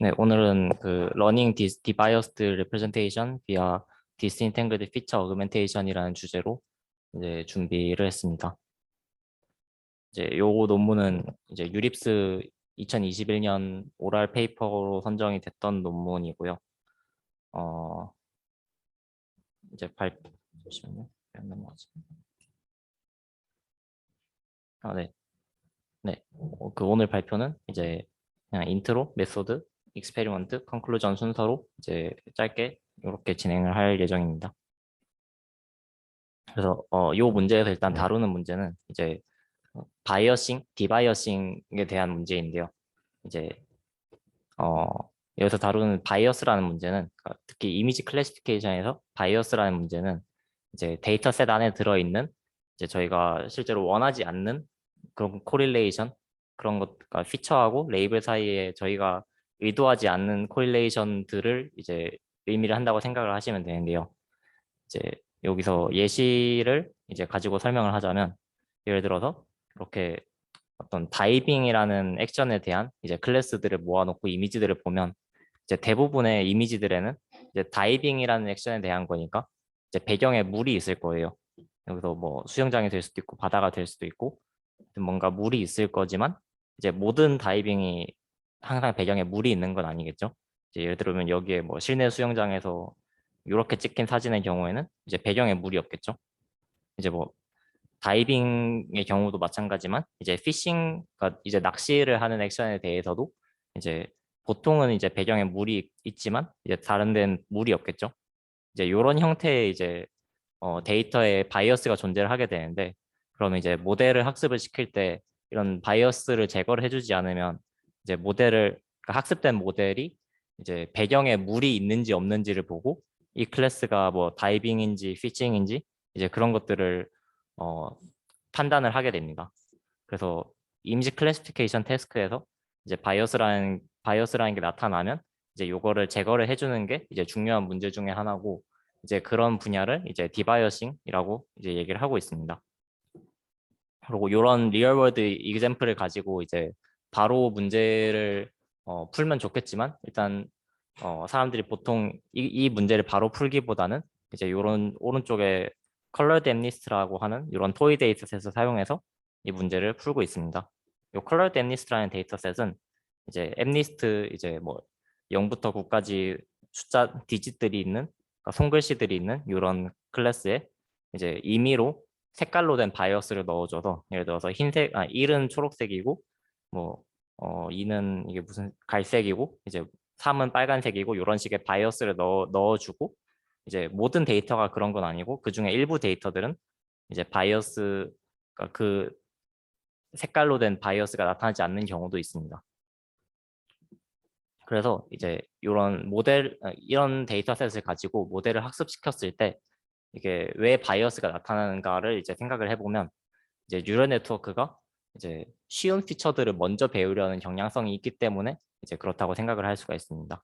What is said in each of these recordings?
네, 오늘은 그 Learning Debiased Representation via Disentangled Feature Augmentation이라는 주제로 이제 준비를 했습니다. 이제 요 논문은 이제 유립스 2021년 오랄 페이퍼로 선정이 됐던 논문이고요. 어, 이제 잠시만요. 안 넘어가지. 네. 네. 그 오늘 발표는 이제 그냥 인트로, 메소드, 익스페리먼트, 컨클루전 순서로 이제 짧게 이렇게 진행을 할 예정입니다. 그래서 요 문제에서 일단 다루는 문제는 이제 바이어싱, 디바이어싱에 대한 문제인데요. 이제 어, 여기서 다루는 바이어스라는 문제는 특히 이미지 클래시피케이션에서 바이어스라는 문제는 이제 데이터셋 안에 들어있는 이제 저희가 실제로 원하지 않는 그런 코릴레이션 그런 것, 그러니까 피처하고 레이블 사이에 저희가 의도하지 않는 코릴레이션들을 이제 의미를 한다고 생각을 하시면 되는데요. 이제 여기서 예시를 이제 가지고 설명을 하자면 예를 들어서 이렇게 어떤 다이빙이라는 액션에 대한 이제 클래스들을 모아놓고 이미지들을 보면 이제 대부분의 이미지들에는 이제 다이빙이라는 액션에 대한 거니까 이제 배경에 물이 있을 거예요. 여기서 뭐 수영장이 될 수도 있고 바다가 될 수도 있고 뭔가 물이 있을 거지만 이제 모든 다이빙이 항상 배경에 물이 있는 건 아니겠죠. 이제 예를 들면 여기에 뭐 실내 수영장에서 이렇게 찍힌 사진의 경우에는 이제 배경에 물이 없겠죠. 이제 뭐 다이빙의 경우도 마찬가지만 이제 피싱, 그러니까 이제 낚시를 하는 액션에 대해서도 이제 보통은 이제 배경에 물이 있지만 이제 다른 데는 물이 없겠죠. 이제 이런 형태의 이제 데이터에 바이어스가 존재를 하게 되는데 그러면 이제 모델을 학습을 시킬 때 이런 바이어스를 제거를 해주지 않으면 이제 그러니까 학습된 모델이 이제 배경에 물이 있는지 없는지를 보고 이 클래스가 뭐 다이빙인지 피싱인지 이제 그런 것들을 어, 판단을 하게 됩니다. 그래서 이미지 클래시피케이션 태스크에서 이제 바이어스라는 게 나타나면 이제 요거를 제거를 해주는 게 이제 중요한 문제 중에 하나고 이제 그런 분야를 이제 디바이어싱이라고 이제 얘기를 하고 있습니다. 그리고 이런 리얼월드 이그젬플을 가지고 이제 바로 문제를 풀면 좋겠지만 일단 사람들이 보통 이 문제를 바로 풀기보다는 이제 이런 오른쪽에 컬러드 엠니스트라고 하는 이런 토이 데이터셋을 사용해서 이 문제를 풀고 있습니다. 이 컬러드 엠니스트라는 데이터셋은 이제 엠니스트 이제 뭐 0부터 9까지 숫자 디짓들이 있는 그러니까 손글씨들이 있는 이런 클래스에 이제 임의로 색깔로 된 바이어스를 넣어줘서 예를 들어서 1은 초록색이고 뭐 2는 이게 무슨 갈색이고 이제 3은 빨간색이고 이런 식의 바이어스를 넣어주고 이제 모든 데이터가 그런 건 아니고 그 중에 일부 데이터들은 이제 바이어스 그러니까 그 색깔로 된 바이어스가 나타나지 않는 경우도 있습니다. 그래서 이제 이런 데이터셋을 가지고 모델을 학습시켰을 때 이게 왜 바이어스가 나타나는가를 이제 생각을 해보면 이제 뉴럴 네트워크가 이제 쉬운 피처들을 먼저 배우려는 경향성이 있기 때문에 이제 그렇다고 생각을 할 수가 있습니다.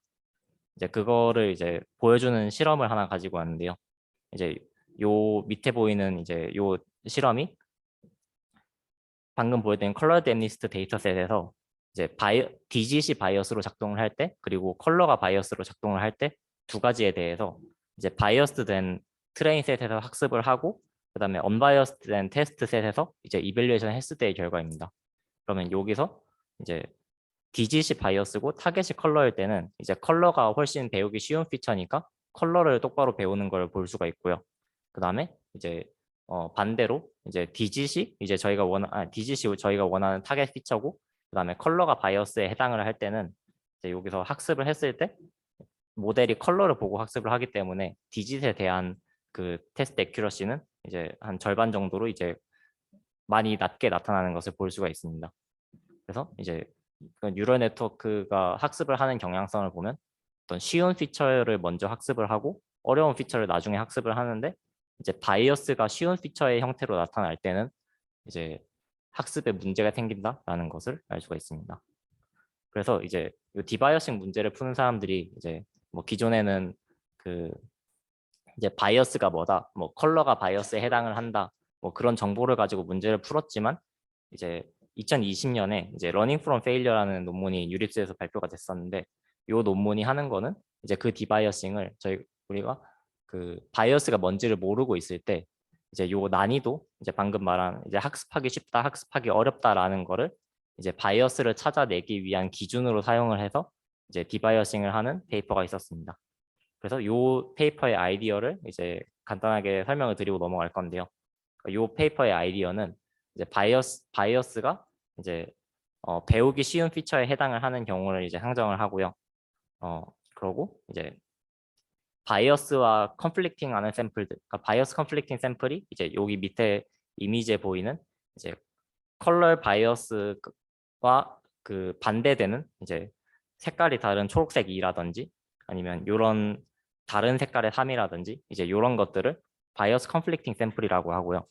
이제 그거를 이제 보여주는 실험을 하나 가지고 왔는데요. 이제 요 밑에 보이는 이제 요 실험이 방금 보여드린 컬러드 엠니스트 데이터셋에서 이제 디짓이 바이어스로 작동을 할 때 그리고 컬러가 바이어스로 작동을 할 때 두 가지에 대해서 이제 바이어스드 된 트레인 셋에서 학습을 하고 그다음에 언바이어스드 된 테스트 셋에서 이제 이밸류에이션 했을 때의 결과입니다. 그러면 여기서 이제 디짓이 바이어스고 타겟이 컬러일 때는 이제 컬러가 훨씬 배우기 쉬운 피처니까 컬러를 똑바로 배우는 걸 볼 수가 있고요. 그 다음에 이제 반대로 이제 디짓이 저희가 원하는 타겟 피처고 그 다음에 컬러가 바이어스에 해당을 할 때는 이제 여기서 학습을 했을 때 모델이 컬러를 보고 학습을 하기 때문에 디짓에 대한 그 테스트 액큐러시는 이제 한 절반 정도로 이제 많이 낮게 나타나는 것을 볼 수가 있습니다. 그래서 이제 그 뉴럴 네트워크가 학습을 하는 경향성을 보면 어떤 쉬운 피처를 먼저 학습을 하고 어려운 피처를 나중에 학습을 하는데 이제 바이어스가 쉬운 피처의 형태로 나타날 때는 이제 학습에 문제가 생긴다라는 것을 알 수가 있습니다. 그래서 이제 이 디바이어싱 문제를 푸는 사람들이 이제 뭐 기존에는 그 이제 바이어스가 뭐다, 뭐 컬러가 바이어스에 해당을 한다, 뭐 그런 정보를 가지고 문제를 풀었지만 이제 2020년에 이제 Learning from Failure라는 논문이 유립스에서 발표가 됐었는데 요 논문이 하는 거는 이제 그 디바이어싱을 우리가 그 바이어스가 뭔지를 모르고 있을 때 이제 요 난이도, 이제 방금 말한 이제 학습하기 쉽다, 학습하기 어렵다라는 거를 이제 바이어스를 찾아내기 위한 기준으로 사용을 해서 이제 디바이어싱을 하는 페이퍼가 있었습니다. 그래서 요 페이퍼의 아이디어를 이제 간단하게 설명을 드리고 넘어갈 건데요. 요 페이퍼의 아이디어는 이제 바이어스가 이제 배우기 쉬운 피처에 해당을 하는 경우를 이제 상정을 하고요. 그러고 이제 바이어스와 컨플릭팅 하는 샘플들, 그러니까 바이어스 컨플릭팅 샘플이 이제 여기 밑에 이미지에 보이는 이제 컬러 바이어스와 그 반대되는 이제 색깔이 다른 초록색 2라든지 아니면 이런 다른 색깔의 3이라든지 이제 이런 것들을 바이어스 컨플릭팅 샘플이라고 하고요.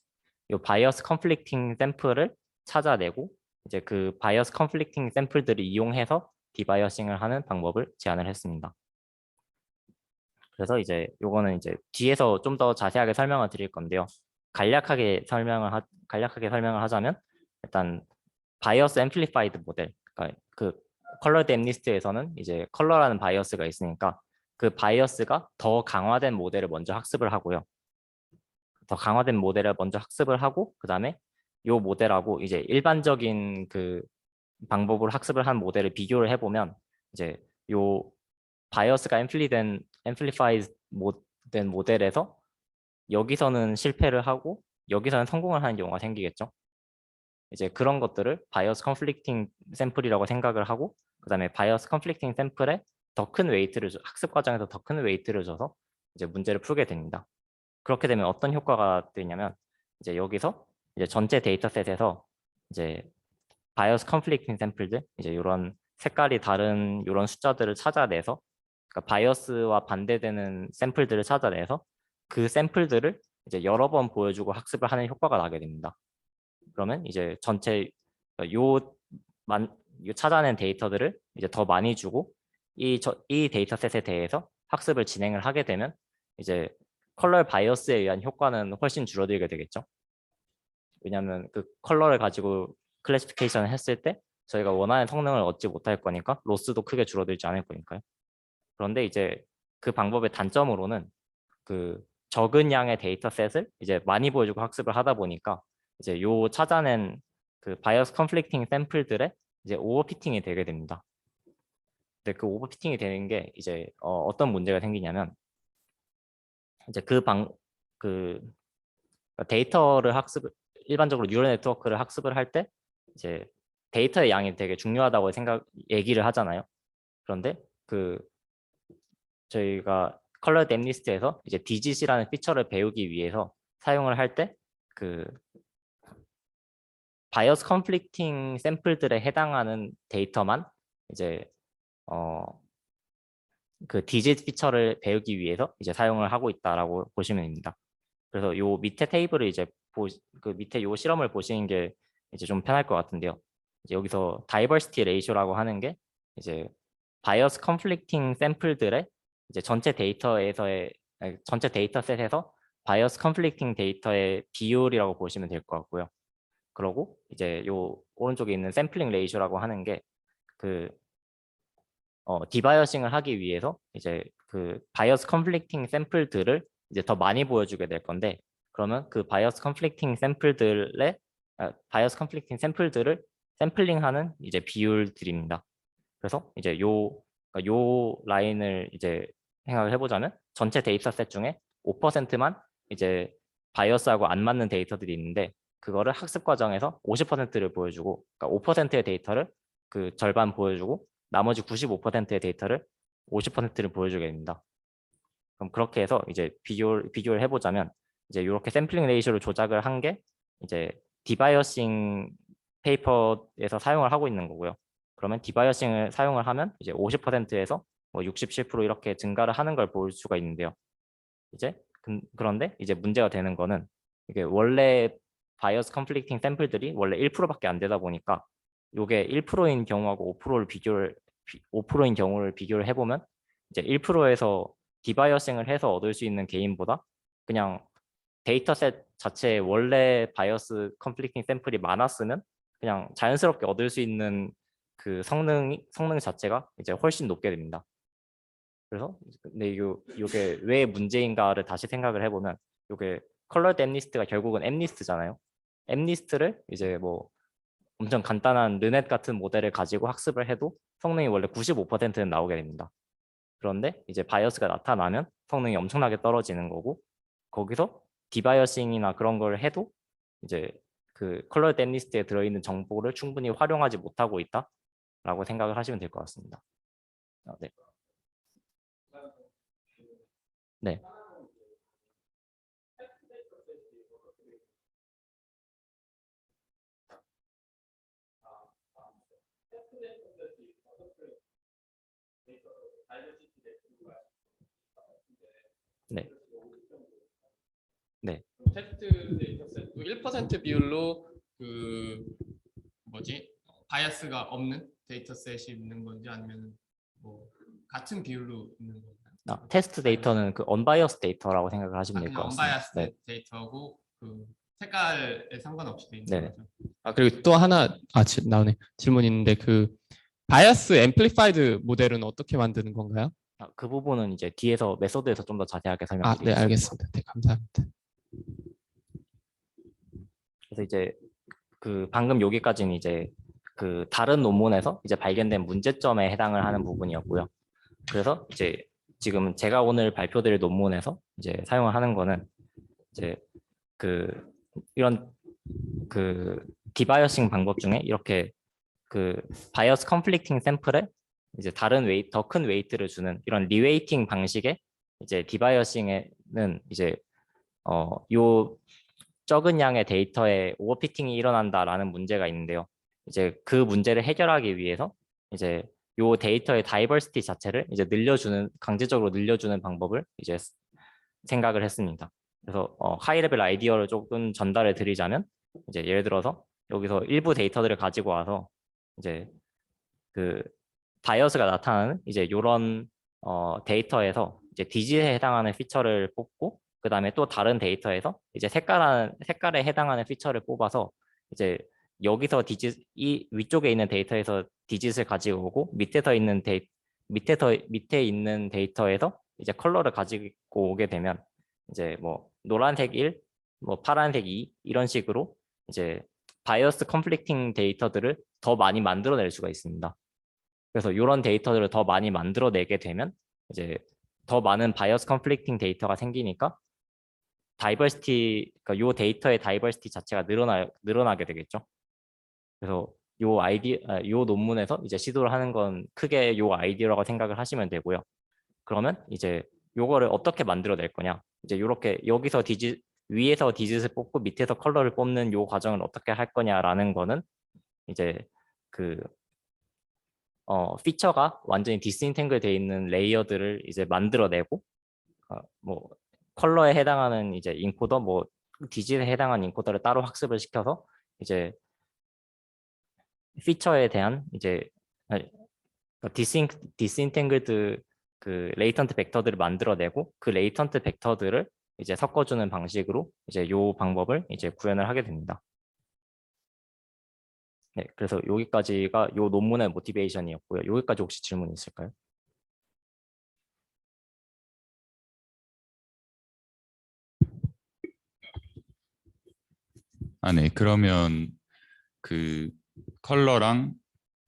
이 바이어스 컨플릭팅 샘플을 찾아내고 이제 그 바이어스 컨플릭팅 샘플들을 이용해서 디바이어싱을 하는 방법을 제안을 했습니다. 그래서 이제 요거는 이제 뒤에서 좀 더 자세하게 설명을 드릴 건데요. 간략하게 설명을 하자면 일단 바이어스 앰플리파이드 모델, 그러니까 그 컬러 댐리스트에서는 이제 컬러라는 바이어스가 있으니까 그 바이어스가 더 강화된 모델을 먼저 학습을 하고요. 더 강화된 모델을 먼저 학습을 하고 그다음에 요 모델하고 이제 일반적인 그 방법으로 학습을 한 모델을 비교를 해보면 이제 요 바이어스가 앰플리파이드 된 모델에서 여기서는 실패를 하고 여기서는 성공을 하는 경우가 생기겠죠. 이제 그런 것들을 바이어스 컨플릭팅 샘플이라고 생각을 하고 그다음에 바이어스 컨플릭팅 샘플에 더 큰 웨이트를 학습 과정에서 더 큰 웨이트를 줘서 이제 문제를 풀게 됩니다. 그렇게 되면 어떤 효과가 되냐면 이제 여기서 이제 전체 데이터셋에서 이제 바이어스 컨플릭팅 샘플들 이제 이런 색깔이 다른 이런 숫자들을 찾아내서 그러니까 바이어스와 반대되는 샘플들을 찾아내서 그 샘플들을 이제 여러 번 보여주고 학습을 하는 효과가 나게 됩니다. 그러면 이제 전체 요 찾아낸 데이터들을 이제 더 많이 주고 이 데이터셋에 대해서 학습을 진행을 하게 되면 이제 컬러 바이어스에 의한 효과는 훨씬 줄어들게 되겠죠. 왜냐하면 그 컬러를 가지고 클래시피케이션을 했을 때 저희가 원하는 성능을 얻지 못할 거니까 로스도 크게 줄어들지 않을 거니까요. 그런데 이제 그 방법의 단점으로는 그 적은 양의 데이터셋을 이제 많이 보여주고 학습을 하다 보니까 이제 요 찾아낸 그 바이어스 컨플릭팅 샘플들의 이제 오버피팅이 되게 됩니다. 근데 그 오버피팅이 되는 게 이제 어떤 문제가 생기냐면 이제 그 데이터를 일반적으로 뉴럴 네트워크를 학습을 할 때 이제 데이터의 양이 되게 중요하다고 얘기를 하잖아요. 그런데 그 저희가 컬러 댐리스트에서 이제 DGC라는 피처를 배우기 위해서 사용을 할 때 그 바이어스 컨플릭팅 샘플들에 해당하는 데이터만 이제 그 DG 피처를 배우기 위해서 이제 사용을 하고 있다라고 보시면 됩니다. 그래서 요 밑에 테이블을 이제 그 밑에 요 실험을 보시는 게 이제 좀 편할 것 같은데요. 이제 여기서 다이버시티 레이쇼라고 하는 게 이제 바이어스 컨플릭팅 샘플들의 이제 전체 데이터셋에서 바이어스 컨플릭팅 데이터의 비율이라고 보시면 될 것 같고요. 그러고 이제 요 오른쪽에 있는 샘플링 레이쇼라고 하는 게 그 디바이어싱을 하기 위해서 이제 그 바이어스 컨플릭팅 샘플들을 이제 더 많이 보여주게 될 건데 그러면 그 바이어스 컨플릭팅 샘플들을 샘플링하는 이제 비율들입니다. 그래서 이제 그러니까 요 라인을 이제 생각을 해보자면 전체 데이터셋 중에 5%만 이제 바이어스하고 안 맞는 데이터들이 있는데 그거를 학습 과정에서 50%를 보여주고 그러니까 5%의 데이터를 그 절반 보여주고 나머지 95%의 데이터를 50%를 보여주게 됩니다. 그럼 그렇게 해서 이제 비교를 해보자면 이제 이렇게 샘플링 레이쇼를 조작을 한 게 이제 디바이어싱 페이퍼에서 사용을 하고 있는 거고요. 그러면 디바이어싱을 사용을 하면 이제 50%에서 뭐 67% 이렇게 증가를 하는 걸 볼 수가 있는데요. 이제 그런데 이제 문제가 되는 거는 이게 원래 바이어스 컨플릭팅 샘플들이 원래 1%밖에 안 되다 보니까 이게 1%인 경우하고 5%인 경우를 비교를 해보면 이제 1%에서 디바이어싱을 해서 얻을 수 있는 게인보다 그냥 데이터셋 자체에 원래 바이어스 컨플릭팅 샘플이 많았으면 그냥 자연스럽게 얻을 수 있는 그 성능 자체가 이제 훨씬 높게 됩니다. 그래서 근데 요게 왜 문제인가를 다시 생각을 해보면 요게 컬러드 엠니스트가 결국은 엠니스트잖아요. 엠니스트를 이제 뭐 엄청 간단한 르넷 같은 모델을 가지고 학습을 해도 성능이 원래 95%는 나오게 됩니다. 그런데 이제 바이어스가 나타나면 성능이 엄청나게 떨어지는 거고, 거기서 디바이어싱이나 그런 걸 해도 이제 그 컬러드 엠니스트에 들어있는 정보를 충분히 활용하지 못하고 있다라고 생각을 하시면 될 것 같습니다. 네. 네. 네. 네. 테스트 데이터셋도 1% 비율로 그 뭐지 바이어스가 없는 데이터셋이 있는 건지 아니면 뭐 같은 비율로 있는 건가요? 테스트 데이터는 그 언바이어스 데이터라고 생각을 하시면 될 것 그냥 같습니다. 언바이어스 네. 데이터고 그 색깔에 상관없이 돼 있는 네. 거죠. 그리고 또 하나 나오네 질문 있는데 그 바이어스 앰플리파이드 모델은 어떻게 만드는 건가요? 그 부분은 이제 뒤에서 메소드에서 좀 더 자세하게 네, 설명드리겠습니다. 알겠습니다. 네, 감사합니다. 그래서 이제 그 방금 여기까지는 이제 그 다른 논문에서 이제 발견된 문제점에 해당을 하는 부분이었고요. 그래서 이제 지금 제가 오늘 발표드릴 논문에서 이제 사용을 하는 거는 이제 그 이런 그 디바이어싱 방법 중에 이렇게 그 바이어스 컨플릭팅 샘플에 이제 다른 웨이트 더 큰 웨이트를 주는 이런 리웨이팅 방식의 이제 디바이어싱에는 이제 요 적은 양의 데이터에 오버피팅이 일어난다라는 문제가 있는데요. 이제 그 문제를 해결하기 위해서 이제 요 데이터의 다이버시티 자체를 이제 강제적으로 늘려주는 방법을 이제 생각을 했습니다. 그래서 하이 레벨 아이디어를 조금 전달해 드리자면 이제 예를 들어서 여기서 일부 데이터들을 가지고 와서 이제 그 바이어스가 나타나는 이제 요런 데이터에서 이제 디짓에 해당하는 피처를 뽑고 그 다음에 또 다른 데이터에서 이제 색깔에 해당하는 피처를 뽑아서 이제 여기서 이 위쪽에 있는 데이터에서 디짓을 가지고 오고 밑에 있는 데이터에서 이제 컬러를 가지고 오게 되면 이제 뭐 노란색 1, 뭐 파란색 2 이런 식으로 이제 바이어스 컨플릭팅 데이터들을 더 많이 만들어낼 수가 있습니다. 그래서 이런 데이터들을 더 많이 만들어내게 되면 이제 더 많은 바이어스 컨플릭팅 데이터가 생기니까 그러니까 요 데이터의 다이버시티 자체가 늘어나게 되겠죠. 그래서 요 논문에서 이제 시도를 하는 건 크게 요 아이디어라고 생각을 하시면 되고요. 그러면 이제 요거를 어떻게 만들어낼 거냐? 이제 요렇게 여기서 위에서 디짓을 뽑고 밑에서 컬러를 뽑는 요 과정을 어떻게 할 거냐라는 거는 이제 그 피처가 완전히 디스인탱글 되어 있는 레이어들을 이제 만들어내고 뭐 컬러에 해당하는 이제 인코더 뭐 디짓에 해당하는 인코더를 따로 학습을 시켜서 이제 피처에 대한 이제 디스인탱글드 그 레이턴트 벡터들을 만들어내고 그 레이턴트 벡터들을 이제 섞어주는 방식으로 이제 요 방법을 이제 구현을 하게 됩니다. 네, 그래서 여기까지가 요 논문의 모티베이션이었고요. 여기까지 혹시 질문 있을까요? 네. 그러면 그 컬러랑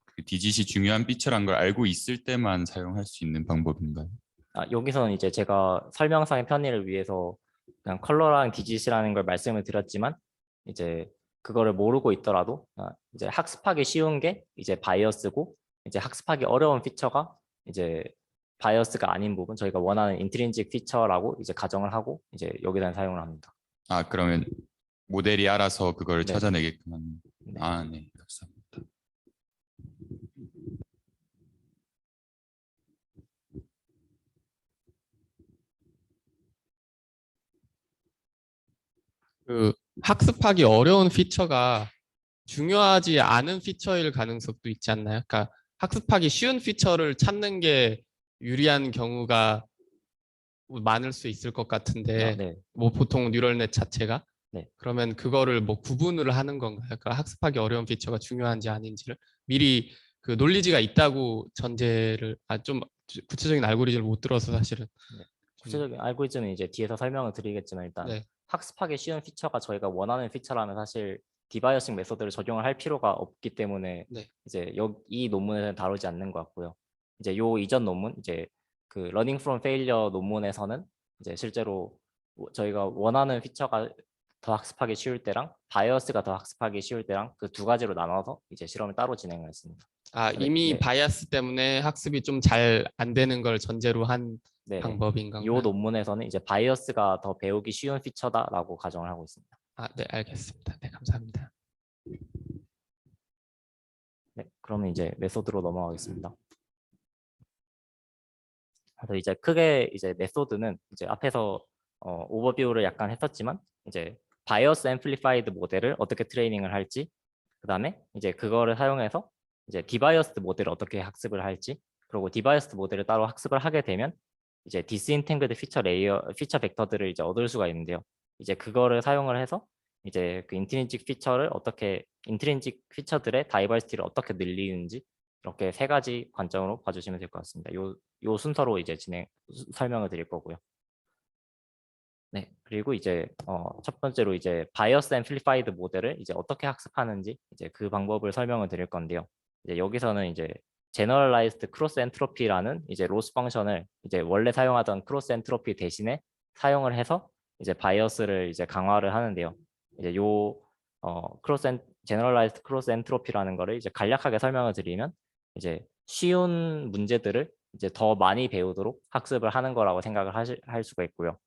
그 디짓이 중요한 피처란 걸 알고 있을 때만 사용할 수 있는 방법인가요? 여기서는 이제 제가 설명상의 편의를 위해서 그냥 컬러랑 디짓이라는 걸 말씀을 드렸지만 이제 그거를 모르고 있더라도 이제 학습하기 쉬운 게 이제 바이어스고 이제 학습하기 어려운 피처가 이제 바이어스가 아닌 부분 저희가 원하는 인트린직 피처라고 이제 가정을 하고 이제 여기다 사용을 합니다. 그러면 모델이 알아서 그걸 네. 찾아내게끔 하는. 네. 네. 감사합니다. 그 학습하기 어려운 피처가 중요하지 않은 피처일 가능성도 있지 않나요? 그러니까 학습하기 쉬운 피처를 찾는 게 유리한 경우가 많을 수 있을 것 같은데 네. 뭐 보통 뉴럴넷 자체가 네. 그러면 그거를 뭐 구분을 하는 건가요? 그러니까 학습하기 어려운 피처가 중요한지 아닌지를 미리 그 논리지가 있다고 전제를 좀 구체적인 알고리즘을 못 들어서 사실은. 구체적인 알고리즘은 이제 뒤에서 설명을 드리겠지만 일단 네. 학습하기 쉬운 피처가 저희가 원하는 피처라면 사실 디바이어싱 메소드를 적용을 할 필요가 없기 때문에 네. 이제 이 논문에는 다루지 않는 것 같고요. 이제 요 이전 논문 이제 그 Learning from Failure 논문에서는 이제 실제로 저희가 원하는 피처가 더 학습하기 쉬울 때랑 바이어스가 더 학습하기 쉬울 때랑 그 두 가지로 나눠서 이제 실험을 따로 진행을 했습니다. 이미 네. 바이아스 때문에 학습이 좀 잘 안 되는 걸 전제로 한 네네. 방법인 요 건가요? 논문에서는 이제 바이어스가 더 배우기 쉬운 피처다라고 가정을 하고 있습니다. 네, 알겠습니다. 네, 감사합니다. 네, 그러면 이제 메소드로 넘어가겠습니다. 그래서 이제 크게 이제 메소드는 이제 앞에서 오버뷰를 약간 했었지만 이제 바이어스 앰플리파이드 모델을 어떻게 트레이닝을 할지, 그다음에 이제 그거를 사용해서 이제 디바이어스드 모델을 어떻게 학습을 할지, 그리고 디바이어스드 모델을 따로 학습을 하게 되면 이제 디스인탱글드 피처 벡터들을 이제 얻을 수가 있는데요. 이제 그거를 사용을 해서 이제 그 인트린직 피처들의 다이버시티를 어떻게 늘리는지 이렇게 세 가지 관점으로 봐주시면 될 것 같습니다. 요 순서로 이제 설명을 드릴 거고요. 네, 그리고 이제 첫 번째로 이제 바이어스 앰플리파이드 모델을 이제 어떻게 학습하는지 이제 그 방법을 설명을 드릴 건데요. 이제 여기서는 이제 제너럴라이즈드 크로스 엔트로피라는 이제 로스 펑션을 이제 원래 사용하던 크로스 엔트로피 대신에 사용을 해서 이제 바이어스를 이제 강화를 하는데요. 이제 제너럴라이즈드 크로스 엔트로피라는 거를 이제 간략하게 설명을 드리면 이제 쉬운 문제들을 이제 더 많이 배우도록 학습을 하는 거라고 생각을 할 수가 있고요.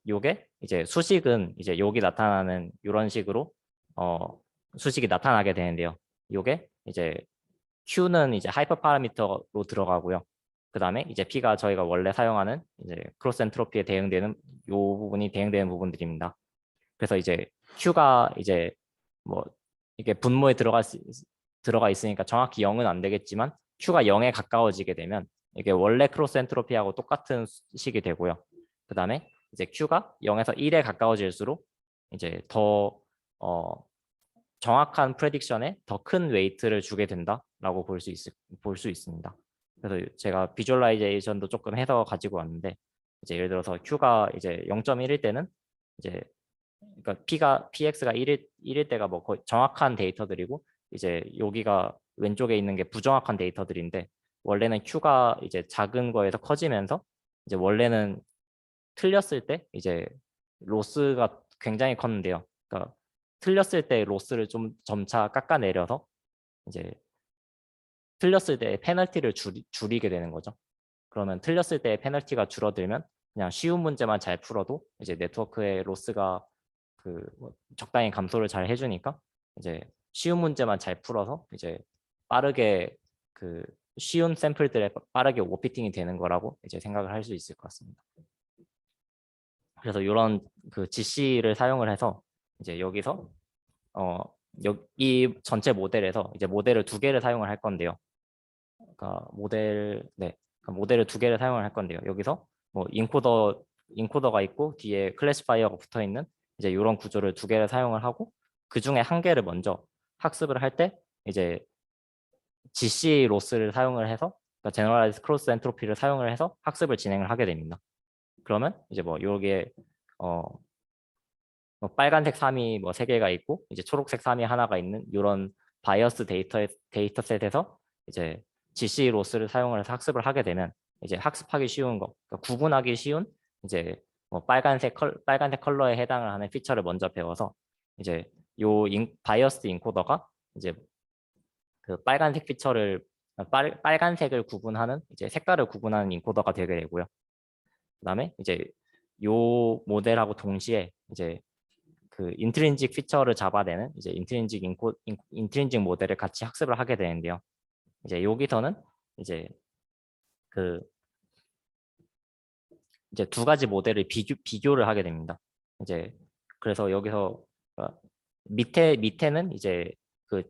요게 이제 수식은 이제 여기 나타나는 이런 식으로 수식이 나타나게 되는데요. 요게 이제 Q는 이제 하이퍼 파라미터로 들어가고요. 그 다음에 이제 P가 저희가 원래 사용하는 이제 크로스 엔트로피에 대응되는 요 부분이 대응되는 부분들입니다. 그래서 이제 Q가 이제 뭐 이게 분모에 들어가 있으니까 정확히 0은 안 되겠지만 Q가 0에 가까워지게 되면 이게 원래 크로스 엔트로피하고 똑같은 식이 되고요. 그 다음에 이제 Q가 0에서 1에 가까워질수록 이제 더 정확한 프레딕션에 더 큰 웨이트를 주게 된다라고 볼 수 있습니다. 그래서 제가 비주얼라이제이션도 조금 해서 가지고 왔는데 이제 예를 들어서 Q가 이제 0.1일 때는 이제 그러니까 PX가 1일 때가 뭐 거의 정확한 데이터들이고 이제 여기가 왼쪽에 있는 게 부정확한 데이터들인데 원래는 Q가 이제 작은 거에서 커지면서 이제 원래는 틀렸을 때 이제 로스가 굉장히 컸는데요. 그러니까 틀렸을 때 로스를 좀 점차 깎아내려서 이제 틀렸을 때 페널티를 줄이게 되는 거죠. 그러면 틀렸을 때 페널티가 줄어들면 그냥 쉬운 문제만 잘 풀어도 이제 네트워크의 로스가 뭐 적당히 감소를 잘 해주니까 이제 쉬운 문제만 잘 풀어서 이제 빠르게 쉬운 샘플들에 빠르게 오버피팅이 되는 거라고 이제 생각을 할 수 있을 것 같습니다. 그래서 이런 GC를 사용을 해서 이제 여기서 이 전체 모델에서 이제 모델을 두 개를 사용을 할 건데요. 그러니까 모델을 두 개를 사용을 할 건데요. 여기서 뭐 인코더가 있고 뒤에 클래시파이어가 붙어 있는 이제 이런 구조를 두 개를 사용을 하고 그 중에 한 개를 먼저 학습을 할 때 이제 GC 로스를 사용을 해서 그러니까 제너럴라이즈 크로스 엔트로피를 사용을 해서 학습을 진행을 하게 됩니다. 그러면 이제 뭐 요게 뭐 빨간색 3이 뭐 3개가 있고 이제 초록색 3이 하나가 있는 이런 바이어스 데이터셋에서 이제 GC 로스를 사용을 해서 학습을 하게 되면 이제 학습하기 쉬운 거, 그러니까 구분하기 쉬운 이제 뭐 빨간색 컬러에 해당을 하는 피처를 먼저 배워서 이제 바이어스 인코더가 이제 그 빨간색 피처를 빨간색을 구분하는 이제 색깔을 구분하는 인코더가 되게 되고요. 그다음에 이제 요 모델하고 동시에 이제 그 인트린직 피처를 잡아내는 이제 인트린직 모델을 같이 학습을 하게 되는데요. 이제 여기서는 이제 이제 두 가지 모델을 비교를 하게 됩니다. 이제 그래서 여기서 밑에는 이제 그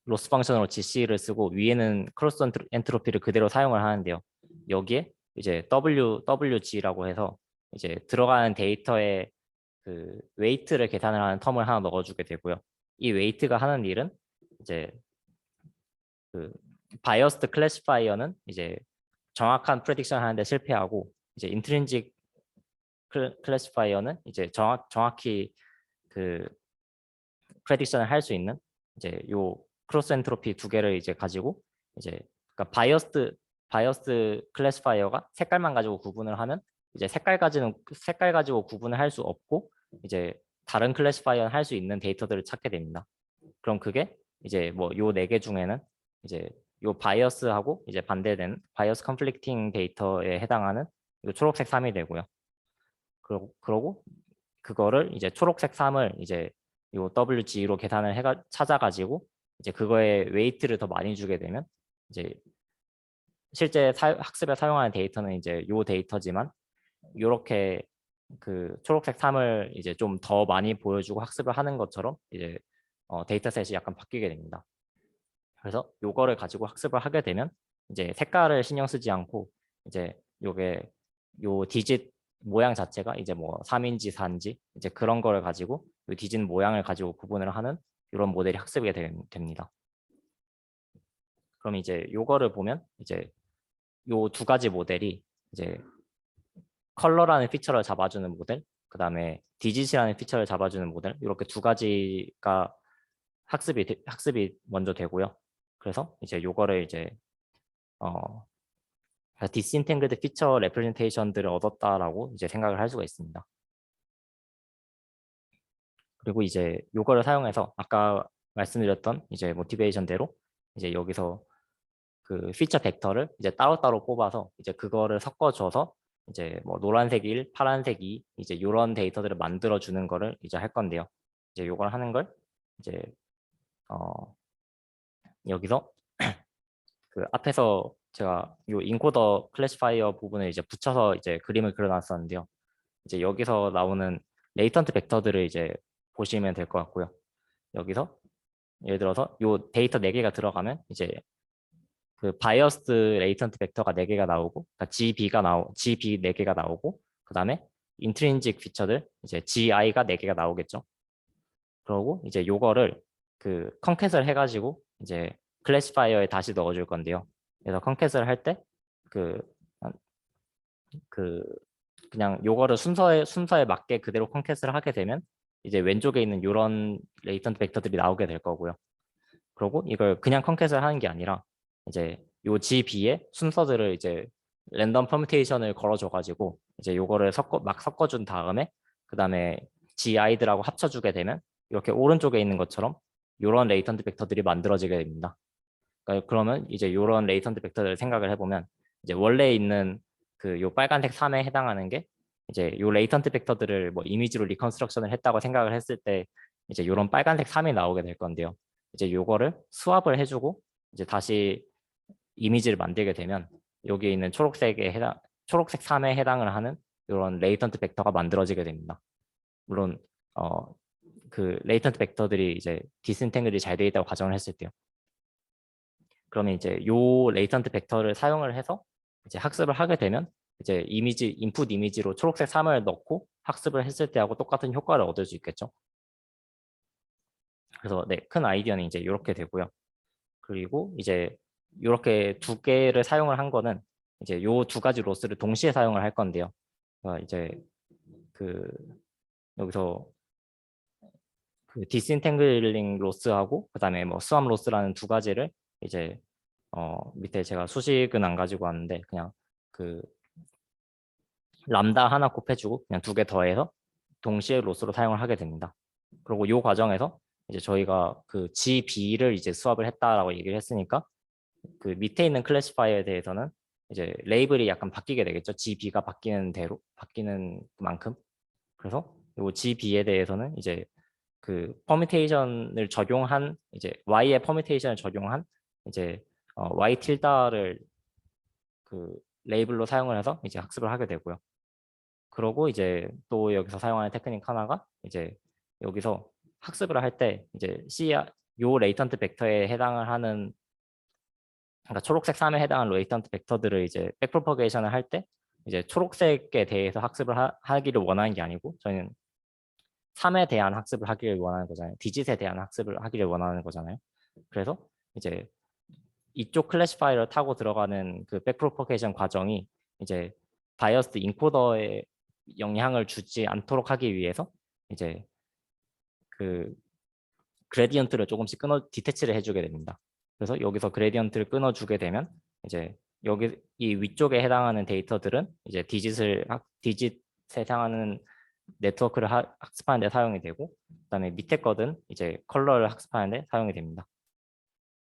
로스 펑션으로 GC를 쓰고 위에는 크로스 엔트로피를 그대로 사용을 하는데요. 여기에 이제 WG라고 해서 이제 들어가는 데이터의 그 웨이트를 계산을 하는 텀을 하나 넣어주게 되고요. 이 웨이트가 하는 일은 이제 바이어스드 클래시파이어는 이제 정확한 프레딕션 하는데 실패하고, 이제 인트린직 클래시파이어는 이제 정확히 그 프레딕션을 할 수 있는 이제 요 크로스 엔트로피 두 개를 이제 가지고, 이제 그러니까 바이어스드 클래시파이어가 색깔만 가지고 구분을 하면 이제 색깔 가지고 구분을 할 수 없고, 이제 다른 클래시파이어는 할 수 있는 데이터들을 찾게 됩니다. 그럼 그게 이제 뭐 요 네 개 중에는 이제 요 바이어스하고 이제 반대되는 바이어스 컨플릭팅 데이터에 해당하는 요 초록색 3이 되고요. 그러고 그거를 이제 초록색 3을 이제 요 WG로 계산을 찾아가지고 이제 그거에 웨이트를 더 많이 주게 되면 이제 실제 학습에 사용하는 데이터는 이제 요 데이터지만, 요렇게 그 초록색 3을 이제 좀 더 많이 보여주고 학습을 하는 것처럼 이제 데이터셋이 약간 바뀌게 됩니다. 그래서 요거를 가지고 학습을 하게 되면 이제 색깔을 신경 쓰지 않고 이제 요게 요 디짓 모양 자체가 이제 뭐 3인지 4인지 이제 그런 거를 가지고 요 디짓 모양을 가지고 구분을 하는 이런 모델이 학습이 됩니다. 그럼 이제 요거를 보면 이제 요 두 가지 모델이 이제 컬러라는 피처를 잡아주는 모델, 그 다음에 디짓이라는 피처를 잡아주는 모델, 이렇게 두 가지가 학습이 먼저 되고요. 그래서 이제 요거를 이제 디스인탱글드 피처 레프레젠테이션들을 얻었다라고 이제 생각을 할 수가 있습니다. 그리고 이제 요거를 사용해서 아까 말씀드렸던 이제 모티베이션대로 이제 여기서 그 피처 벡터를 이제 따로따로 뽑아서 이제 그거를 섞어줘서 이제 뭐 노란색 1, 파란색 2 이제 요런 데이터들을 만들어 주는 거를 이제 할 건데요. 이제 요걸 하는 걸 이제 여기서 그 앞에서 제가 요 인코더 클래시파이어 부분을 이제 붙여서 이제 그림을 그려놨었는데요. 이제 여기서 나오는 레이턴트 벡터들을 이제 보시면 될 것 같고요. 여기서 예를 들어서 요 데이터 4개가 들어가면 이제 그 바이어스드 레이턴트 벡터가 4개가 나오고, 그러니까 GB 4개가 나오고, 그 다음에 인트린직 피처들 이제 GI가 4개가 나오겠죠. 그러고 이제 요거를 그 컨캣을 해가지고 이제 클래시파이어에 다시 넣어줄 건데요. 그래서 컨캣을 할 때 그 그냥 요거를 순서에 맞게 그대로 컨캣을 하게 되면 이제 왼쪽에 있는 요런 레이턴트 벡터들이 나오게 될 거고요. 그리고 이걸 그냥 컨캣을 하는 게 아니라 이제 요 GB의 순서들을 이제 랜덤 퍼뮤테이션을 걸어줘 가지고 이제 요거를 막 섞어준 다음에 그 다음에 GI들하고 합쳐주게 되면 이렇게 오른쪽에 있는 것처럼 요런 레이턴트 벡터들이 만들어지게 됩니다. 그러면 이제 요런 레이턴트 벡터들을 생각을 해보면 이제 원래 있는 그 요 빨간색 3에 해당하는 게 이제 요 레이턴트 벡터들을 뭐 이미지로 리컨스트럭션을 했다고 생각을 했을 때 이제 요런 빨간색 3이 나오게 될 건데요. 이제 요거를 스왑을 해주고 이제 다시 이미지를 만들게 되면 여기 있는 초록색 3에 해당을 하는 이런 레이턴트 벡터가 만들어지게 됩니다. 물론 그 레이턴트 벡터들이 이제 디스인탱글이 잘 되어 있다고 가정을 했을 때요. 그러면 이제 요 레이턴트 벡터를 사용을 해서 이제 학습을 하게 되면 이제 인풋 이미지로 초록색 3을 넣고 학습을 했을 때하고 똑같은 효과를 얻을 수 있겠죠. 그래서 네, 큰 아이디어는 이제 이렇게 되고요. 그리고 이제 이렇게 두 개를 사용을 한 거는 이제 요 두 가지 로스를 동시에 사용을 할 건데요. 이제 그 여기서 그 디스인탱글링 로스하고 그다음에 뭐 스왑 로스라는 두 가지를 이제 밑에 제가 수식은 안 가지고 왔는데 그냥 그 람다 하나 곱해주고 그냥 두 개 더해서 동시에 로스로 사용을 하게 됩니다. 그리고 이 과정에서 이제 저희가 그 GB를 이제 수합을 했다라고 얘기를 했으니까 그 밑에 있는 클래시파이어에 대해서는 이제 레이블이 약간 바뀌게 되겠죠. GB가 바뀌는 만큼. 그래서 이 GB에 대해서는 이제 그 퍼뮤테이션을 적용한 이제 Y의 퍼뮤테이션을 적용한 이제 Y 틸다를 그 레이블로 사용을 해서 이제 학습을 하게 되고요. 그러고 이제 또 여기서 사용하는 테크닉 하나가 이제 여기서 학습을 할 때 이제 요 레이턴트 벡터에 해당을 하는 그러니까 초록색 3에 해당하는 레이턴트 벡터들을 이제 백프로퍼게이션을 할 때 이제 초록색에 대해서 학습을 하기를 원하는 게 아니고 저희는 3에 대한 학습을 하기를 원하는 거잖아요. 디짓에 대한 학습을 하기를 원하는 거잖아요. 그래서 이제 이쪽 클래시파이어를 타고 들어가는 그 백프로포게이션 과정이 이제 바이어스 인코더에 영향을 주지 않도록 하기 위해서 이제 그 그레디언트를 조금씩 디태치를 해주게 됩니다. 그래서 여기서 그레디언트를 끊어주게 되면 이제 여기 이 위쪽에 해당하는 데이터들은 이제 디짓에 해당하는 네트워크를 학습하는 데 사용이 되고, 그다음에 밑에 거든 이제 컬러를 학습하는 데 사용이 됩니다.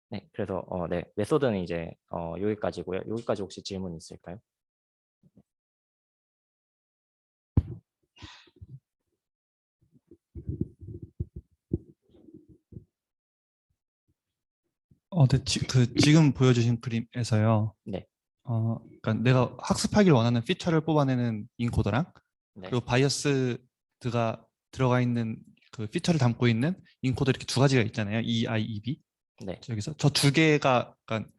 네, 그래서 네, 메소드는 이제 여기까지고요. 여기까지 혹시 질문 있을까요? 네, 지금 보여주신 그림에서요. 네. 그러니까 내가 학습하길 원하는 피처를 뽑아내는 인코더랑 네. 그리고 바이어스가 들어가 있는 그 피처를 담고 있는 인코더 이렇게 두 가지가 있잖아요. EI, EB. 네. 여기서 저 두 개가 그러니까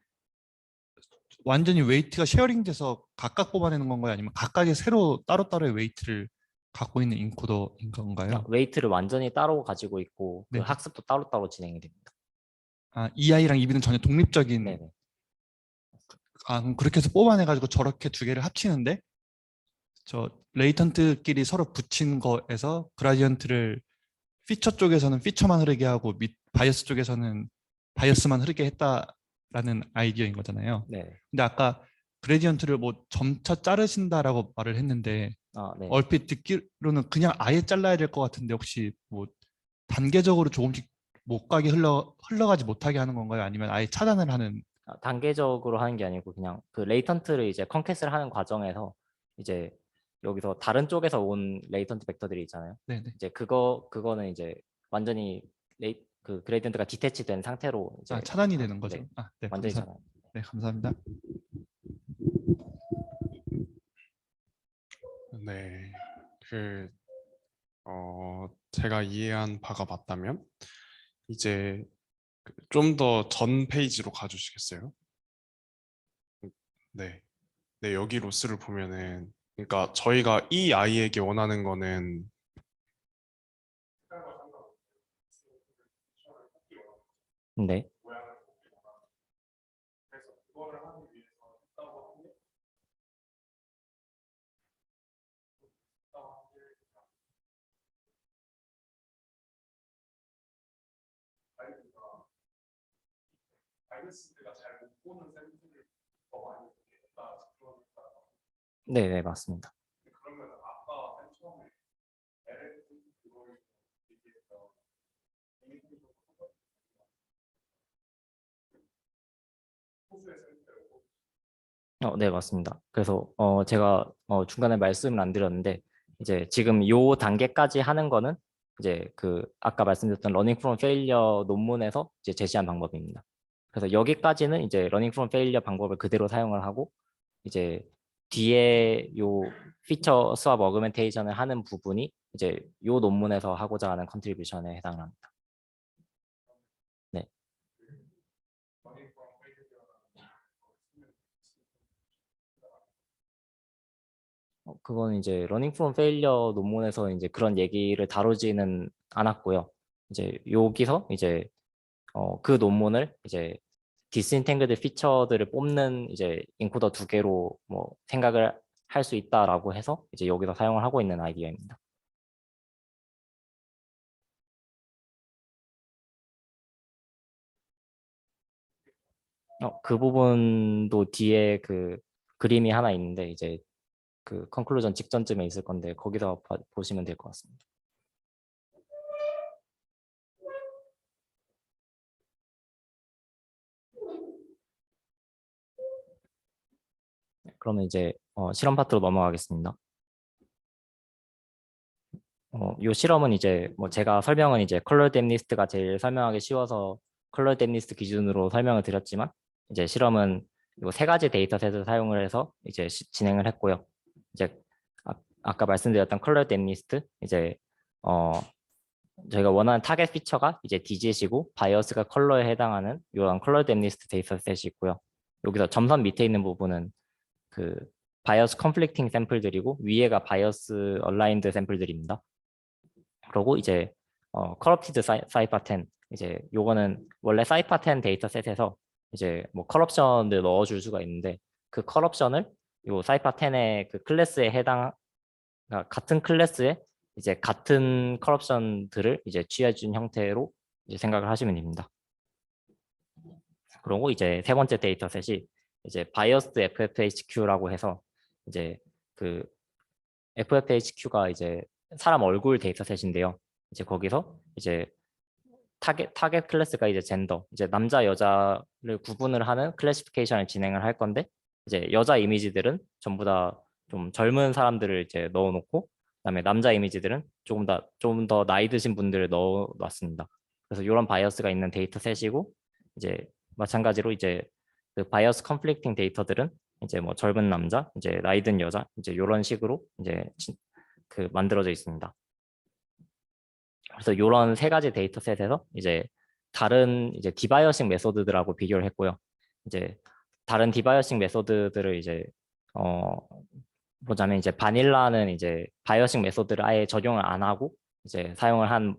완전히 웨이트가 쉐어링돼서 각각 뽑아내는 건가요? 아니면 각각의 새로 따로따로의 웨이트를 갖고 있는 인코더인 건가요? 웨이트를 완전히 따로 가지고 있고 그 네. 학습도 따로따로 진행이 됩니다. EI랑 EB는 전혀 독립적인. 네네. 그럼 그렇게 해서 뽑아내가지고 저렇게 두 개를 합치는데 저 레이턴트끼리 서로 붙인 거에서 그라디언트를 피처 쪽에서는 피처만 흐르게 하고 바이어스 쪽에서는 바이어스만 흐르게 했다라는 아이디어인 거잖아요. 네. 근데 아까 그레디언트를 뭐 점차 자르신다라고 말을 했는데 네. 얼핏 듣기로는 그냥 아예 잘라야 될 것 같은데 혹시 뭐 단계적으로 조금씩 못 가게 흘러가지 못하게 하는 건가요? 아니면 아예 차단을 하는? 단계적으로 하는 게 아니고 그냥 그 레이턴트를 이제 컨캣을 하는 과정에서 이제 여기서 다른 쪽에서 온 레이턴트 벡터들이 있잖아요. 네네. 이제 그거는 이제 완전히 그 그레디언트가 디태치된 상태로 이제 차단이 되는 거죠. 네. 네, 완전히 차단. 네, 감사합니다. 네, 제가 이해한 바가 맞다면 이제 좀 더 전 페이지로 가주시겠어요? 네, 네, 여기 로스를 보면은 그러니까 저희가 이 아이에게 원하는 거는 네. 네, 네, 맞습니다. 네, 맞습니다. 그래서 제가 중간에 말씀을 안 드렸는데 이제 지금 요 단계까지 하는 거는 이제 그 아까 말씀드렸던 러닝 프롬 페일리어 논문에서 이제 제시한 방법입니다. 그래서 여기까지는 이제 러닝 프롬 페일리어 방법을 그대로 사용을 하고 이제 뒤에 요 피처 스왑 어그멘테이션을 하는 부분이 이제 요 논문에서 하고자 하는 컨트리뷰션에 해당을 합니다. 네. 그건 이제 러닝 프롬 페일리어 논문에서 이제 그런 얘기를 다루지는 않았고요. 이제 여기서 이제 그 논문을 이제 디스인탱글드 피처들을 뽑는 이제 인코더 두 개로 뭐 생각을 할 수 있다라고 해서 이제 여기서 사용을 하고 있는 아이디어입니다. 그 부분도 뒤에 그 그림이 하나 있는데 이제 그 컨클루전 직전쯤에 있을 건데 거기서 보시면 될 것 같습니다. 그러면 이제 실험 파트로 넘어가겠습니다. 이 실험은 이제 뭐 제가 설명은 이제 컬러 댐리스트가 제일 설명하기 쉬워서 컬러 댐리스트 기준으로 설명을 드렸지만 이제 실험은 이 세 가지 데이터셋을 사용을 해서 이제 진행을 했고요. 이제 아까 말씀드렸던 컬러 댐리스트 이제 저희가 원하는 타겟 피처가 이제 디짓이고 바이어스가 컬러에 해당하는 이런 컬러 댐리스트 데이터셋이 있고요. 여기서 점선 밑에 있는 부분은 그 바이어스 컨플릭팅 샘플들이고 위에가 바이어스 얼라인드 샘플들입니다. 그리고 이제 커럽티드 사이파10 이제 요거는 원래 사이파10 데이터셋에서 이제 뭐 커럽션을 넣어줄 수가 있는데 그 커럽션을 요 사이파 10의 그 클래스에 그러니까 같은 클래스에 이제 같은 커럽션들을 이제 취해준 형태로 이제 생각을 하시면 됩니다. 그리고 이제 세 번째 데이터셋이 이제 바이어스드 FFHQ라고 해서 이제 그 FFHQ가 이제 사람 얼굴 데이터셋인데요. 이제 거기서 이제 타겟 클래스가 이제 젠더, 이제 남자 여자를 구분을 하는 클래시피케이션을 진행을 할 건데 이제 여자 이미지들은 전부 다 좀 젊은 사람들을 이제 넣어놓고 그다음에 남자 이미지들은 좀 더 나이 드신 분들을 넣어놨습니다. 그래서 이런 바이어스가 있는 데이터셋이고 이제 마찬가지로 이제 그 바이어스 컨플릭팅 데이터들은 이제 뭐 젊은 남자, 이제 나이 든 여자, 이제 이런 식으로 이제 그 만들어져 있습니다. 그래서 이런 세 가지 데이터셋에서 이제 다른 이제 디바이어싱 메소드들하고 비교를 했고요. 이제 다른 디바이어싱 메소드들을 이제 보자면 이제 바닐라는 이제 바이어싱 메소드를 아예 적용을 안 하고 이제 사용을 한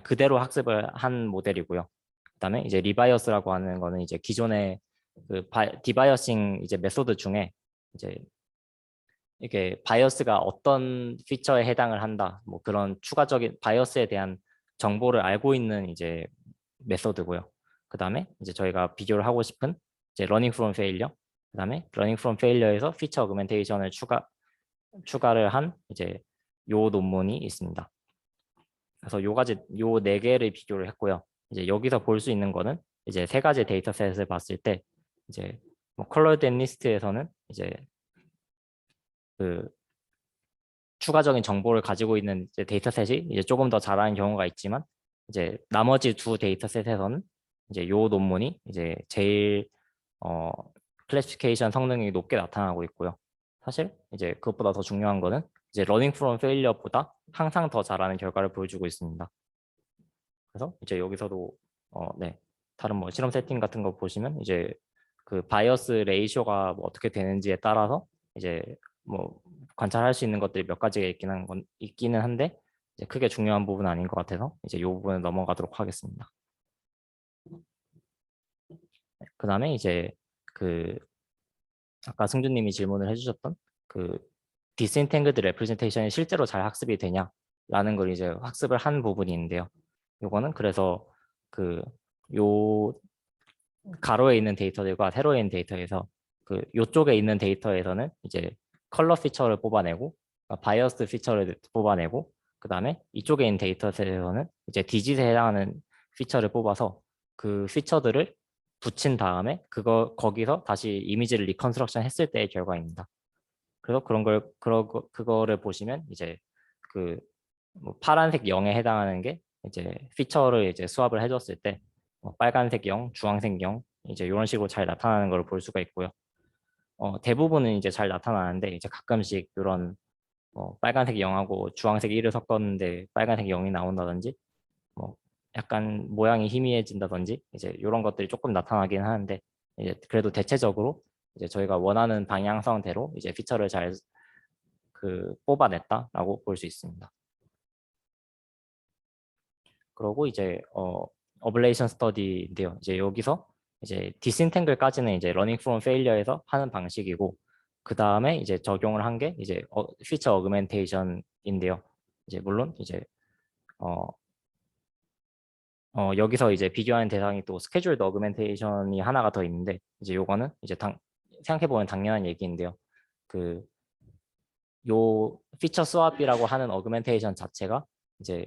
그대로 학습을 한 모델이고요. 그다음에 이제 리바이어스라고 하는 거는 이제 기존의 그 디바이어싱 이제 메소드 중에 이제 이게 바이어스가 어떤 피처에 해당을 한다, 뭐 그런 추가적인 바이어스에 대한 정보를 알고 있는 이제 메소드고요. 그다음에 이제 저희가 비교를 하고 싶은 이제 learning from failure, 그다음에 learning from failure에서 피처 어그멘테이션을 추가를 한 이제 요 논문이 있습니다. 그래서 요 네 개를 비교를 했고요. 이제 여기서 볼 수 있는 거는 이제 세 가지 데이터셋을 봤을 때 이제 뭐 컬러드 앤 리스트에서는 이제 그 추가적인 정보를 가지고 있는 이제 데이터셋이 이제 조금 더 잘하는 경우가 있지만 이제 나머지 두 데이터셋에서는 이제 요 논문이 이제 제일 클래시피케이션 성능이 높게 나타나고 있고요. 사실 이제 그것보다 더 중요한 거는 이제 러닝 프롬 페일리어보다 항상 더 잘하는 결과를 보여주고 있습니다. 그래서 이제 여기서도 네, 다른 뭐 실험 세팅 같은 거 보시면 이제 그 바이어스 레이쇼가 뭐 어떻게 되는지에 따라서 이제 뭐 관찰할 수 있는 것들이 몇 가지가 있기는 한데 이제 크게 중요한 부분은 아닌 것 같아서 이제 이 부분을 넘어가도록 하겠습니다. 그 다음에 이제 그 아까 승준님이 질문을 해주셨던 그 디스인탱글드 레프레젠테이션이 실제로 잘 학습이 되냐라는 걸 이제 학습을 한 부분이 있는데요. 요거는 그래서 그 요 가로에 있는 데이터들과 세로에 있는 데이터에서 그 요쪽에 있는 데이터에서는 이제 컬러 피처를 뽑아내고 바이어스 피처를 뽑아내고 그 다음에 이쪽에 있는 데이터셋에서는 이제 디짓에 해당하는 피처를 뽑아서 그 피처들을 붙인 다음에 거기서 다시 이미지를 리컨스트럭션 했을 때의 결과입니다. 그래서 그거를 보시면 이제 그 뭐 파란색 0에 해당하는 게 이제 피처를 이제 수합을 해줬을 때 빨간색 0, 주황색 0 이제 이런 식으로 잘 나타나는 걸 볼 수가 있고요. 대부분은 이제 잘 나타나는데 이제 가끔씩 이런 빨간색 0하고 주황색 1을 섞었는데 빨간색 0이 나온다든지 뭐 약간 모양이 희미해진다든지 이제 이런 것들이 조금 나타나긴 하는데 이제 그래도 대체적으로 이제 저희가 원하는 방향성대로 이제 피처를 잘 그 뽑아냈다라고 볼 수 있습니다. 그리고 이제 어블레이션 스터디인데요. 이제 여기서 이제 디스인탱글까지는 이제 러닝 프롬 페일리어에서 하는 방식이고 그 다음에 이제 적용을 한 게 이제 피처 어그멘테이션인데요. 이제 물론 이제 여기서 이제 비교하는 대상이 또 스케줄드 어그멘테이션이 하나가 더 있는데 이제 요거는 이제 생각해보면 당연한 얘기인데요. 그 요 피처 스왑이라고 하는 어그멘테이션 자체가 이제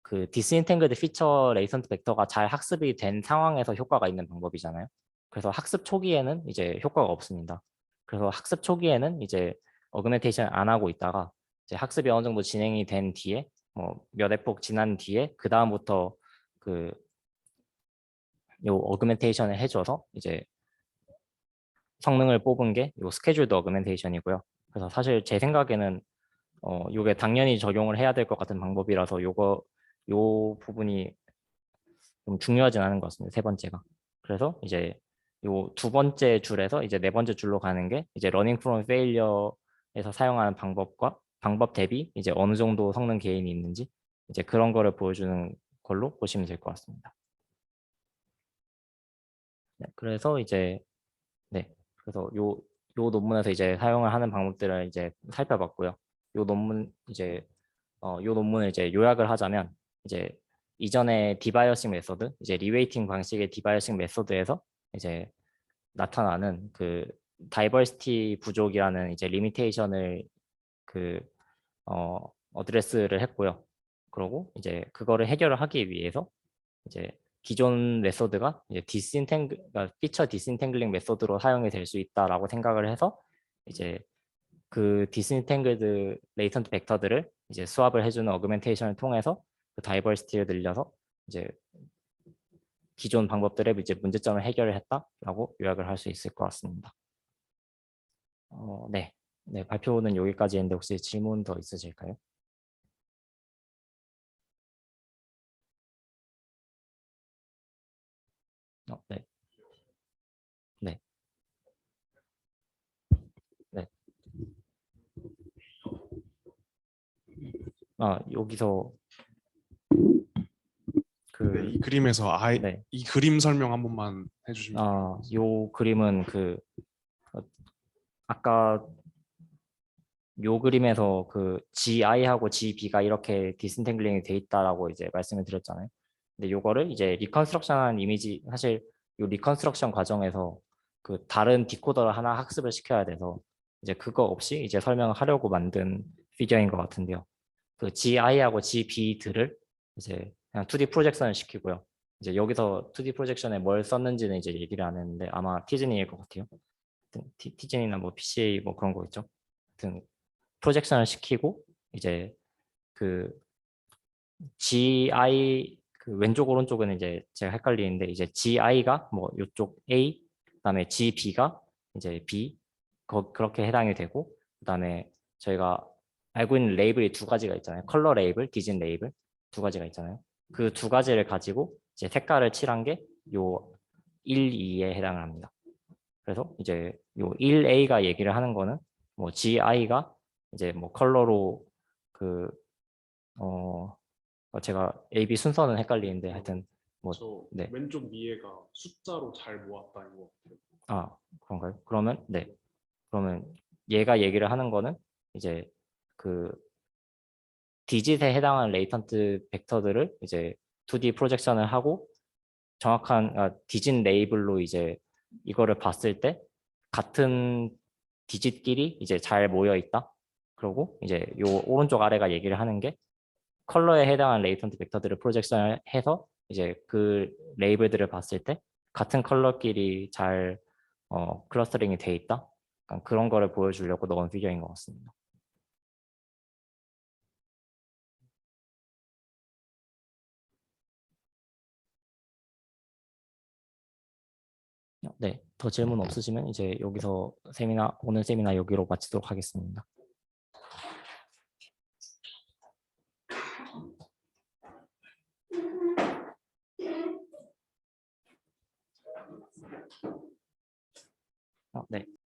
그 디스인탱글드 피처 레이선트 벡터가 잘 학습이 된 상황에서 효과가 있는 방법이잖아요. 그래서 학습 초기에는 이제 효과가 없습니다. 그래서 학습 초기에는 이제 어그멘테이션 안 하고 있다가 이제 학습이 어느 정도 진행이 된 뒤에 뭐 몇 에폭 지난 뒤에 그 다음부터 그 요 어그멘테이션을 해줘서 이제 성능을 뽑은 게 요 스케줄드 어그멘테이션이고요. 그래서 사실 제 생각에는 요게 당연히 적용을 해야 될 것 같은 방법이라서 요 부분이 좀 중요하진 않은 것 같습니다. 세 번째가. 그래서 이제 요 두 번째 줄에서 이제 네 번째 줄로 가는 게 이제 러닝 프롬 페일리어에서 사용하는 방법 대비 이제 어느 정도 성능 개인이 있는지 이제 그런 거를 보여주는 걸로 보시면 될 것 같습니다. 네, 그래서 이제 그래서 요 논문에서 이제 사용을 하는 방법들을 이제 살펴봤고요. 요 논문을 이제 요약을 하자면 이제 이전의 디바이어싱 메소드, 이제 리웨이팅 방식의 디바이어싱 메소드에서 이제 나타나는 그 다이버시티 부족이라는 이제 리미테이션을 어드레스를 했고요. 그리고 이제 그거를 해결을 하기 위해서 이제 기존 메소드가 이제 피처 디스인탱글링 메소드로 사용이 될 수 있다라고 생각을 해서 이제 그 디스인탱글드 레이턴트 벡터들을 이제 수합을 해주는 어그멘테이션을 통해서 그 다이버시티를 늘려서 이제 기존 방법들의 이제 문제점을 해결을 했다라고 요약을 할 수 있을 것 같습니다. 네. 발표는 여기까지 했는데 혹시 질문 더 있으실까요? 네. 네. 네. 여기서 네, 이 그림에서 네. 이 그림 설명 한 번만 해주시면 요 그림은 아까 요 그림에서 GI하고 GB가 이렇게 디스인탱글링이 돼 있다라고 이제 말씀을 드렸잖아요. 근데 요거를 이제 리컨스트럭션한 이미지, 사실 요 리컨스트럭션 과정에서 다른 디코더를 하나 학습을 시켜야 돼서 이제 그거 없이 이제 설명을 하려고 만든 피규어인 것 같은데요. GI하고 GB들을 이제 그냥 2D 프로젝션을 시키고요. 이제 여기서 2D 프로젝션에 뭘 썼는지는 이제 얘기를 안 했는데 아마 티즈니일 것 같아요. 티즈니나 뭐 PCA 뭐 그런 거 있죠. 하여튼 프로젝션을 시키고 이제 GI 왼쪽 오른쪽은 이제 제가 헷갈리는데 이제 GI가 뭐 이쪽 A, 그다음에 GB가 이제 B 그렇게 해당이 되고, 그다음에 저희가 알고 있는 레이블이 두 가지가 있잖아요. 컬러 레이블, 디진 레이블 두 가지가 있잖아요. 그 두 가지를 가지고 이제 색깔을 칠한 게 요 1, 2에 해당을 합니다. 그래서 이제 요 1A가 얘기를 하는 거는 뭐 GI가 이제 뭐 컬러로 제가 A, B 순서는 헷갈리는데 하여튼 저 네. 왼쪽 위에가 숫자로 잘 모았다인 것 같아요. 그런가요? 그러면 그러면 얘가 얘기를 하는 거는 이제 디짓에 해당하는 레이턴트 벡터들을 이제 2D 프로젝션을 하고 정확한 디짓 레이블로 이제 이거를 봤을 때 같은 디짓끼리 이제 잘 모여 있다. 그리고 이제 요 오른쪽 아래가 얘기를 하는 게 컬러에 해당하는 레이턴트 벡터들을 프로젝션을 해서 이제 그 레이블들을 봤을 때 같은 컬러끼리 잘 클러스터링이 돼 있다. 약간 그런 거를 보여주려고 넣은 피규어인 것 같습니다. 네, 더 질문 없으시면 이제 여기서 오늘 세미나 여기로 마치도록 하겠습니다. 네.